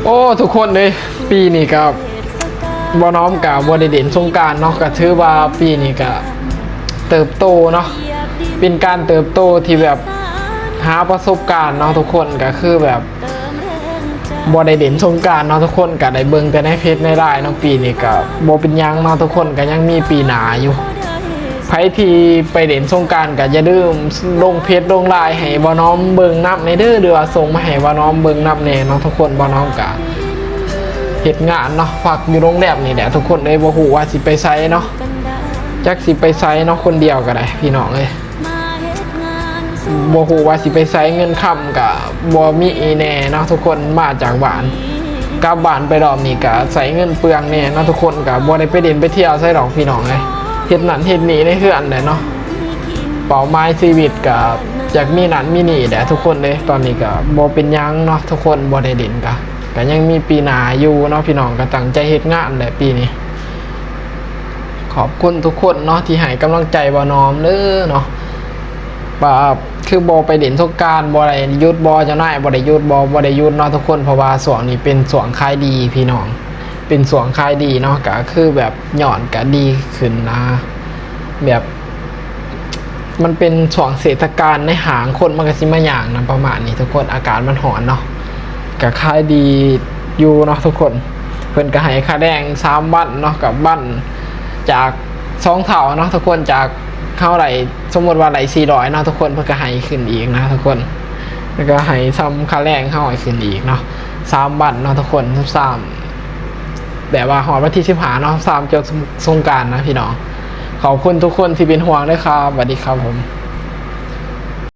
โอ้ทุกคนเลยปีนี้ก็บ่น้อมกับบ่ได้เด่นสงกรานต์เนาะก็ถือว่าปีนี้ก็เติบโตเนาะเป็นการเติบโตที่แบบหาประสบการณ์เนาะทุกคนก็คือแบบบ่ได้เด่นสงกรานต์เนาะทุกคนก็ได้เบิ่งแต่ในเพจในไลน์เนาะปีนี้ก็บ่เป็นหยังเนาะทุกคนก็ยังมีปีหน้าอยู่ไผที่ไปเด่นสงกรานต์ก็อย่าลืมลงเพจลงไลน์ให้บ่น้อมเบิ่งนับในเด้อหรือว่าส่งมาให้บ่น้อมเบิ่งนับแน่เนาะทุกคนบ่น้อมก็เฮ็ดงานเนาะฝากอยู่โรงแรมนี่แหละทุกคนเลยบ่ฮู้ว่าสิไปไสเนาะจักสิไปไสเนาะคนเดียวก็ได้พี่น้องเอ้ยบ่ฮู้ว่าสิไปไสเงินค่ำก็บ่มีแน่เนาะทุกคนมาจากบ้านกลับบ้านไปรอบนี้ก็ใส่เงินเปลืองแน่เนาะทุกคนก็บ่ได้ไปเล่นไปเที่ยวไสดอกพี่น้องเอ้ยเฮ็ดนั่นเฮ็ดนี่ในเฮือนได้เนาะเป้าหมายชีวิตก็อยากมีนั่นมีนี่แหละทุกคนเลยตอนนี้ก็บ่เป็นหยังเนาะทุกคนบ่ได้เล่นก็ยังมีปีหน้าอยู่เนาะพี่น้องก็ตั้งใจเฮ็ดงานแหละปีนี้ขอบคุณทุกคนเนาะที่ให้กำลังใจบ่น้อมเด้อเนาะว่าคือบ่ไปเด่นสงกรานต์บ่ได้หยุดบ่เจ้านายบ่ได้หยุดบ่ได้หยุดเนาะทุกคนเพราะว่าช่วงนี้เป็นช่วงขายดีพี่น้องเป็นช่วงขายดีเนาะก็คือแบบยอดก็ดีขึ้นนะแบบมันเป็นช่วงเทศกาลในห้างคนมันก็สิมาย่างนะประมาณนี้ทุกคนอากาศมันร้อนเนาะก็ขายดีอยู่เนาะทุกคนเพิ่นก็ให้ค่าแรง3วันเนาะกับวันจาก2เท่าเนาะทุกคนจากเท่าไหร่สมมติว่าไหร่400เนาะทุกคนเพิ่นก็ให้ขึ้นอีกนะทุกคนแล้วก็ให้ซ้ำค่าแรงเฮาให้ขึ้นอีกเนาะ3วันเนาะทุกคน13แบบว่าฮอดวันที่15เนาะ3จนสงกรานต์นะพี่น้องขอบคุณทุกคนที่เป็นห่วงด้วยครับสวัสดีครับผม